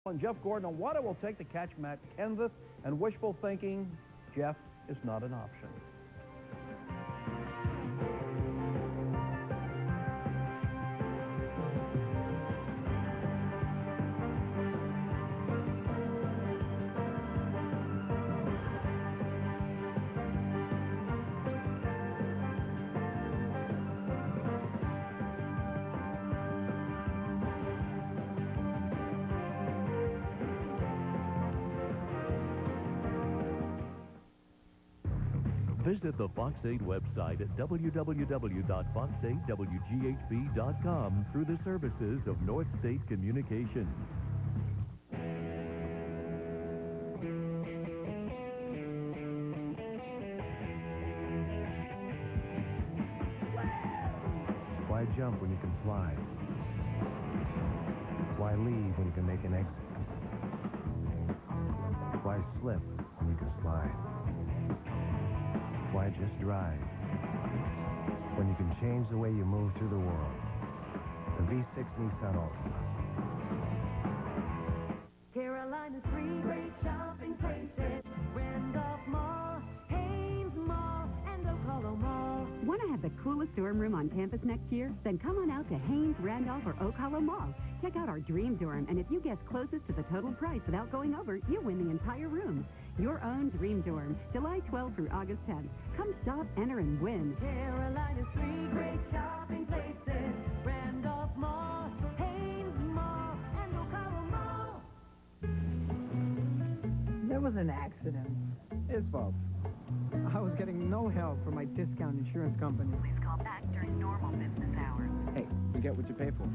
And Jeff Gordon on what it will take to catch Matt Kenseth, and wishful thinking, Jeff is not an option. Visit the Fox 8 website at www.fox8wghp.com through the services of North State Communications. Why jump when you can fly? Why leave when you can make an exit? Why slip when you can slide? Why just drive when you can change the way you move through the world? The V6 Nissan Altima. Carolina's three great shopping places: Randolph Mall, Haynes Mall, and Ocala Mall. Want to have the coolest dorm room on campus next year? Then come on out to Haynes, Randolph, or Ocala Mall. Check out our dream dorm, and if you guess closest to the total price without going over, you win the entire room. Your own dream dorm, July 12th through August 10th. Come shop, enter, and win. Carolina's three great shopping places: Randolph Mall, Haynes Mall, and Ocala Mall. There was an accident. His fault. I was getting no help from my discount insurance company. Please call back during normal business hours. Hey, you get what you pay for.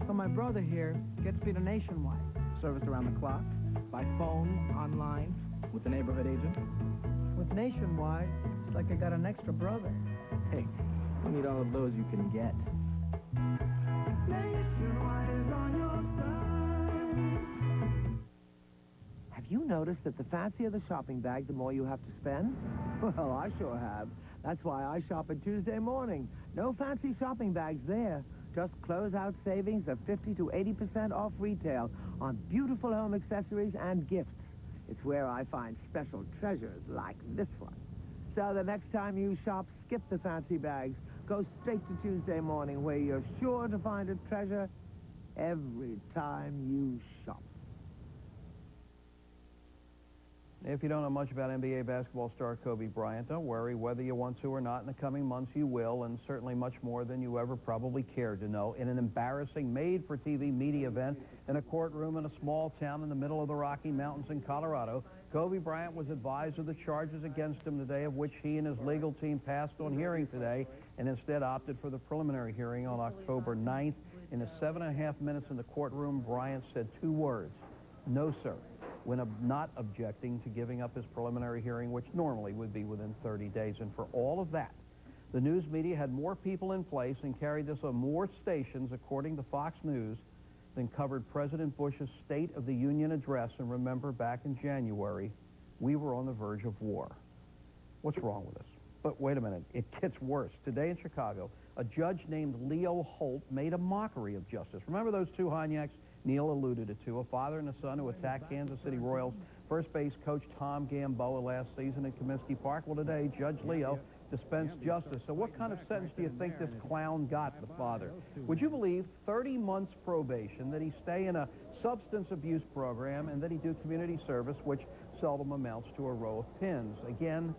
So my brother here gets paid a nationwide. Service around the clock, by phone, online, with the neighborhood agent. With nationwide, it's like I got an extra brother. Hey, you need all of those you can get. Nationwide is on your side. Have you noticed that the fancier the shopping bag, the more you have to spend? Well, I sure have. That's why I shop at Tuesday Morning. No fancy shopping bags there. Just closeout savings of 50 to 80% off retail on beautiful home accessories and gifts. It's where I find special treasures like this one. So the next time you shop, skip the fancy bags. Go straight to Tuesday Morning, where you're sure to find a treasure every time you shop. If you don't know much about NBA basketball star Kobe Bryant, don't worry. Whether you want to or not, in the coming months you will, and certainly much more than you ever probably cared to know. In an embarrassing made-for-TV media event in a courtroom in a small town in the middle of the Rocky Mountains in Colorado, Kobe Bryant was advised of the charges against him today, of which he and his legal team passed on hearing today, and instead opted for the preliminary hearing on October 9th. In the 7.5 minutes in the courtroom, Bryant said 2 words: "No, sir," when not objecting to giving up his preliminary hearing, which normally would be within 30 days. And for all of that, the news media had more people in place and carried this on more stations, according to Fox News, than covered President Bush's State of the Union address. And remember, back in January, we were on the verge of war. What's wrong with this? But wait a minute, it gets worse. Today in Chicago, a judge named Leo Holt made a mockery of justice. Remember those two Honiaks Neil alluded it to, a father and a son who attacked Kansas City Royals first base coach Tom Gamboa last season at Comiskey Park? Well, today, Judge Leo dispensed justice. So what kind of sentence do you think this clown got, the father? Would you believe 30 months probation, that he stay in a substance abuse program, and that he do community service, which seldom amounts to a row of pins? Again,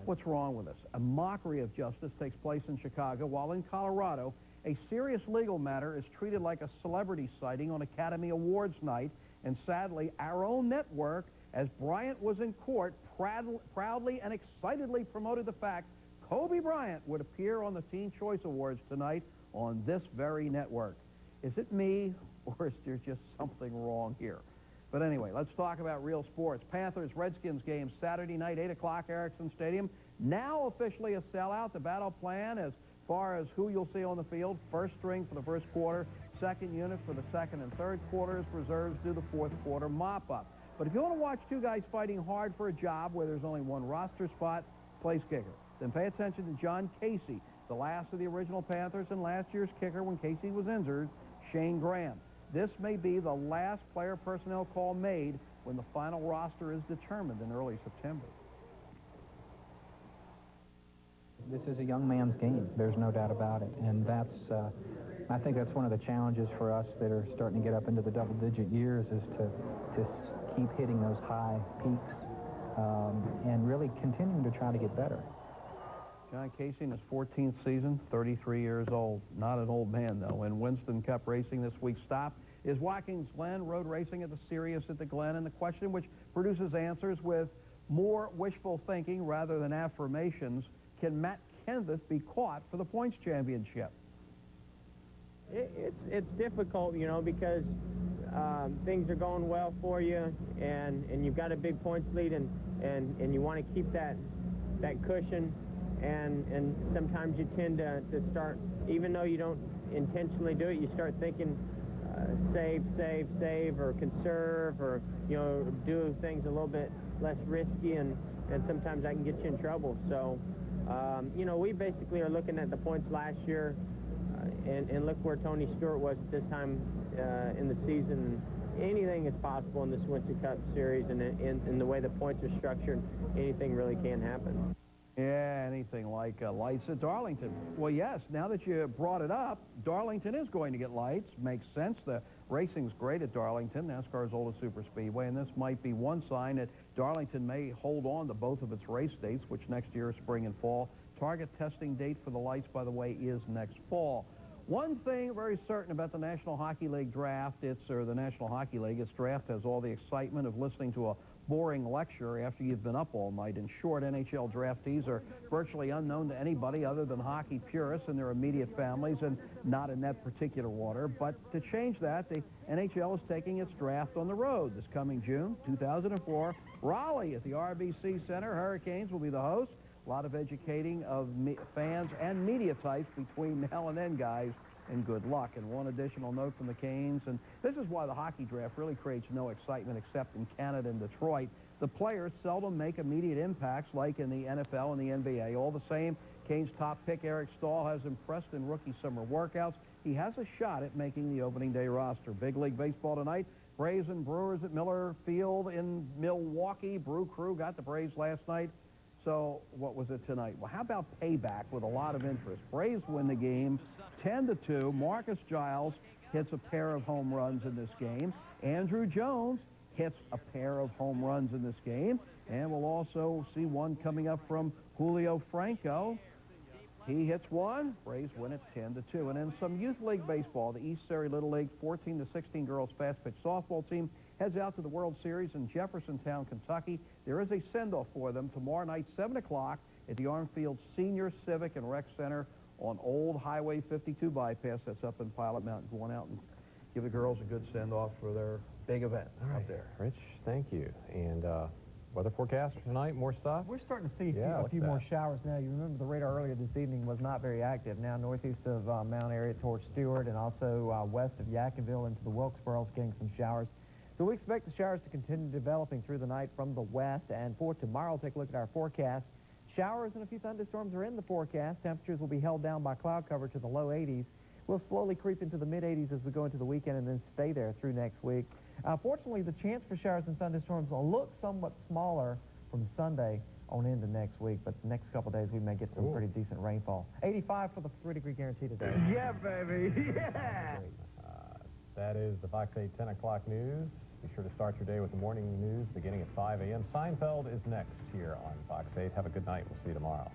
what's wrong with us? A mockery of justice takes place in Chicago, while in Colorado, a serious legal matter is treated like a celebrity sighting on Academy Awards night. And sadly, our own network, as Bryant was in court, proudly and excitedly promoted the fact Kobe Bryant would appear on the Teen Choice Awards tonight on this very network. Is it me, or is there just something wrong here? But anyway, let's talk about real sports. Panthers-Redskins game Saturday night, 8 o'clock, Erickson Stadium. Now officially a sellout. The battle plan as far as who you'll see on the field: first string for the first quarter, second unit for the second and third quarters, reserves do the fourth quarter mop-up. But if you want to watch two guys fighting hard for a job where there's only one roster spot, place kicker, then pay attention to John Casey, the last of the original Panthers and last year's kicker when Casey was injured, Shane Graham. This may be the last player personnel call made when the final roster is determined in early September. This is a young man's game. There's no doubt about it. And I think that's one of the challenges for us that are starting to get up into the double-digit years is to keep hitting those high peaks and really continuing to try to get better. John Casey in his 14th season, 33 years old. Not an old man, though. In Winston Cup racing, this week's stop is Watkins Glen Road Racing at the Sirius at the Glen. And the question, which produces answers with more wishful thinking rather than affirmations, can Matt Kenseth be caught for the points championship? It's difficult, you know, because things are going well for you, and you've got a big points lead, and you want to keep that cushion, and sometimes you tend to start, even though you don't intentionally do it, you start thinking save, or conserve, or, you know, do things a little bit less risky, and sometimes that can get you in trouble. So, you know, we basically are looking at the points last year, and look where Tony Stewart was at this time in the season. Anything is possible in this Winston Cup Series, and in the way the points are structured, anything really can happen. Yeah, anything like lights at Darlington. Well, yes, now that you brought it up, Darlington is going to get lights. Makes sense. The racing's great at Darlington, NASCAR's oldest superspeedway, and this might be one sign that Darlington may hold on to both of its race dates, which next year is spring and fall. Target testing date for the lights, by the way, is next fall. One thing very certain about the National Hockey League draft, the National Hockey League, its draft has all the excitement of listening to a boring lecture after you've been up all night. In short, NHL draftees are virtually unknown to anybody other than hockey purists and their immediate families, and not in that particular order. But to change that, the NHL is taking its draft on the road this coming June 2004. Raleigh at the RBC Center. Hurricanes will be the host. A lot of educating of fans and media types between now and then, guys, and good luck. And one additional note from the Canes, and this is why the hockey draft really creates no excitement except in Canada and Detroit. The players seldom make immediate impacts like in the NFL and the NBA. All the same, Canes top pick Eric Stahl has impressed in rookie summer workouts. He has a shot at making the opening day roster. Big League Baseball tonight. Braves and Brewers at Miller Field in Milwaukee. Brew Crew got the Braves last night. So what was it tonight? Well, how about payback with a lot of interest? Braves win the game 10-2. Marcus Giles hits a pair of home runs in this game. Andrew Jones hits a pair of home runs in this game. And we'll also see one coming up from Julio Franco. He hits one. Braves win it 10-2. And in some youth league baseball, the East Surrey Little League 14-16 girls fast pitch softball team heads out to the World Series in Jeffersontown, Kentucky. There is a send-off for them tomorrow night, 7 o'clock, at the Armfield Senior Civic and Rec Center on Old Highway 52 bypass. That's up in Pilot Mountain. Going out and give the girls a good send-off for their big event up there. Rich, thank you. And weather forecast for tonight, more stuff? We're starting to see a few more showers now. You remember the radar earlier this evening was not very active. Now northeast of Mount area towards Stewart, and also west of Yadkinville into the Wilkesboro, getting some showers. So we expect the showers to continue developing through the night from the west. And for tomorrow, take a look at our forecast. Showers and a few thunderstorms are in the forecast. Temperatures will be held down by cloud cover to the low 80s. We'll slowly creep into the mid-80s as we go into the weekend and then stay there through next week. Fortunately, the chance for showers and thunderstorms will look somewhat smaller from Sunday on into next week, but the next couple of days we may get some pretty decent rainfall. 85 for the 3-degree guarantee today. Yeah, baby. Yeah. That is the Fox 8 10 o'clock news. Be sure to start your day with the morning news beginning at 5 a.m. Seinfeld is next here on Fox 8. Have a good night. We'll see you tomorrow.